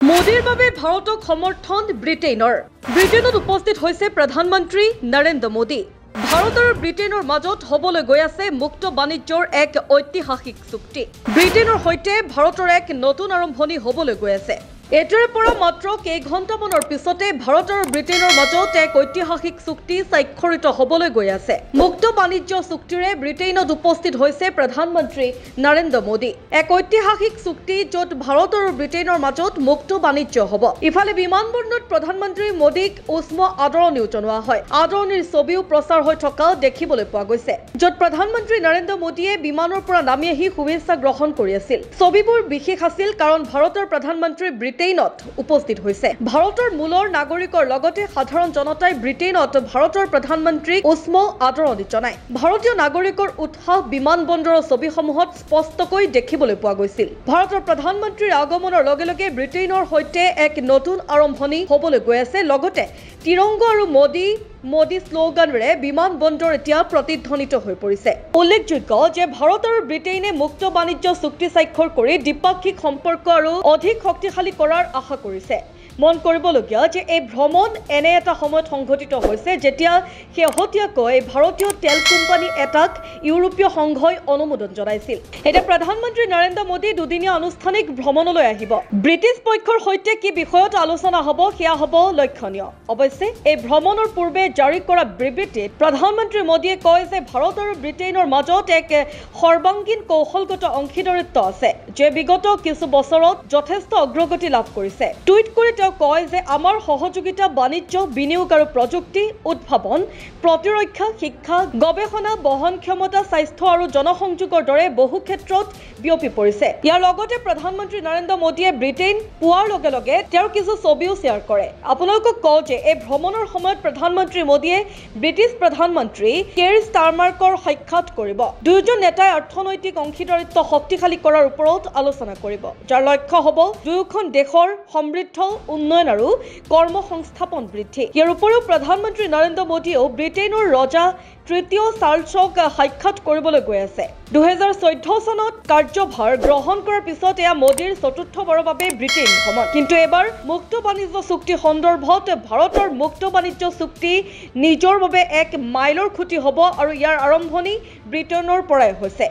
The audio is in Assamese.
মোদীৰ বাবে ভাৰতক সমৰ্থন ব্ৰিটেইনত উপস্থিত হৈছে প্ৰধানমন্ত্ৰী নৰেন্দ্ৰ মোদী। ভাৰত আৰু ব্ৰিটেইনৰ মাজত হ'বলৈ গৈ আছে মুক্ত বাণিজ্যৰ এক ঐতিহাসিক চুক্তি। ব্ৰিটেইনৰ সৈতে ভাৰতৰ এক নতুন আৰম্ভণি হ'বলৈ গৈ আছে। এতিয়াৰে পৰা মাত্ৰ কেইঘণ্টামানৰ পিছতে ভাৰত আৰু ব্ৰিটেইনৰ মাজত এক ঐতিহাসিক চুক্তি স্বাক্ষৰিত হ'বলৈ গৈ আছে। মুক্ত বাণিজ্য চুক্তিৰে ব্ৰিটেইনত উপস্থিত হৈছে প্ৰধানমন্ত্ৰী নৰেন্দ্ৰ মোদী। এক ঐতিহাসিক চুক্তি য'ত ভাৰত আৰু ব্ৰিটেইনৰ মাজত মুক্ত বাণিজ্য হ'ব। ইফালে বিমানবন্দৰত প্ৰধানমন্ত্ৰী মোদীক উষ্ম আদৰণিও জনোৱা হয়। আদৰণিৰ ছবিও প্ৰচাৰ হৈ থকা দেখিবলৈ পোৱা গৈছে, য'ত প্ৰধানমন্ত্ৰী নৰেন্দ্ৰ মোদীয়ে বিমানৰ পৰা নামি আহি শুভেচ্ছা গ্ৰহণ কৰি আছিল। ছবিবোৰ বিশেষ আছিল কাৰণ ভাৰতৰ প্ৰধানমন্ত্ৰী ব্ৰিটেইনত উপস্থিত হৈছে। ভাৰতৰ মূলৰ নাগৰিকৰ লগতে সাধাৰণ জনতাই ব্ৰিটেইনত ভাৰতৰ প্ৰধানমন্ত্ৰীক উষ্ম আদৰণি জনায়। ভাৰতীয় নাগৰিকৰ উৎসাহ বিমানবন্দৰৰ ছবিসমূহত স্পষ্টকৈ দেখিবলৈ পোৱা গৈছিল। ভাৰতৰ প্ৰধানমন্ত্ৰীৰ আগমনৰ লগে লগে ব্ৰিটেইনৰ সৈতে এক নতুন আৰম্ভণি হ'বলৈ গৈ আছে। লগতে তিৰংগ আৰু মোদী শ্লোগানেৰে বিমানবন্দৰ এতিয়া প্ৰতিধ্বনিত হৈ পৰিছে। উল্লেখযোগ্য যে ভাৰত আৰু ব্ৰিটেইনে মুক্ত বাণিজ্য চুক্তি স্বাক্ষৰ কৰি দ্বিপাক্ষিক সম্পৰ্ক আৰু অধিক শক্তিশালী কৰাৰ আশা কৰিছে। মন কৰিবলগীয়া যে এই ভ্ৰমণ এনে এটা সময়ত সংঘটিত হৈছে যেতিয়া শেহতীয়াকৈ ভাৰতীয় তেল কোম্পানী এটাক ইউৰোপীয় সংঘই অনুমোদন জনাইছিল। এতিয়া প্ৰধানমন্ত্ৰী নৰেন্দ্ৰ মোদী দুদিনীয়া আনুষ্ঠানিক ভ্ৰমণলৈ আহিব। ব্ৰিটিছ পক্ষৰ সৈতে কি বিষয়ত আলোচনা হ'ব সেয়া হ'ব লক্ষণীয়। অৱশ্যে এই ভ্ৰমণৰ পূৰ্বে জাৰি কৰা বিবৃতিত প্ৰধানমন্ত্ৰী মোদীয়ে কয় যে ভাৰত আৰু ব্ৰিটেইনৰ মাজত এক সৰ্বাংগীন কৌশলগত অংশীদাৰিত্ব আছে, যে বিগত কিছু বছৰত যথেষ্ট অগ্ৰগতি লাভ কৰিছে। টুইট কৰি তেওঁ কয় যে আমাৰ সহযোগিতা বাণিজ্য, বিনিয়োগ আৰু প্ৰযুক্তি, উদ্ভাৱন, প্ৰতিৰক্ষা, শিক্ষা, গৱেষণা, বহন ক্ষমতা, স্বাস্থ্য আৰু জনসংযোগৰ দৰে বহু ক্ষেত্ৰত বিয়পি পৰিছে। ইয়াৰ লগতে প্ৰধানমন্ত্ৰী নৰেন্দ্ৰ মোদীয়ে ব্ৰিটেইন পোৱাৰ লগে লগে তেওঁৰ কিছু ছবিও শ্বেয়াৰ কৰে। আপোনালোকক কওঁ যে এই ভ্ৰমণৰ সময়ত প্ৰধানমন্ত্ৰী মোদীয়ে ব্ৰিটিছ প্ৰধানমন্ত্ৰী কেৰ ষ্টাৰমাৰ্কৰ সাক্ষাৎ কৰিব। দুয়োজন নেতাই অৰ্থনৈতিক অংশীদাৰিত্ব শক্তিশালী কৰাৰ ওপৰত আলোচনা কৰিব, যাৰ লক্ষ্য হ'ব দুয়োখন দেশৰ সমৃদ্ধ উন্নয়ন আৰু কৰ্মসংস্থাপন বৃদ্ধি। ইয়াৰ উপৰিও প্ৰধানমন্ত্ৰী নৰেন্দ্ৰ মোদীয়েও ব্ৰিটেইনৰ ৰজা তৃতীয় চাৰ্লছক সাক্ষাৎ কৰিবলৈ গৈ আছে। 2014 চনত কাৰ্যভাৰ গ্ৰহণ কৰাৰ পিছত এয়া মোদীৰ চতুৰ্থবাৰৰ বাবে ব্ৰিটেইন ভ্ৰমণ। কিন্তু এবাৰ মুক্ত বাণিজ্য চুক্তি সন্দৰ্ভত ভাৰতৰ মুক্ত বাণিজ্য চুক্তি নিজৰ বাবে এক মাইলৰ খুঁটি হ'ব আৰু ইয়াৰ আৰম্ভণি ব্ৰিটেইনৰ পৰাই হৈছে।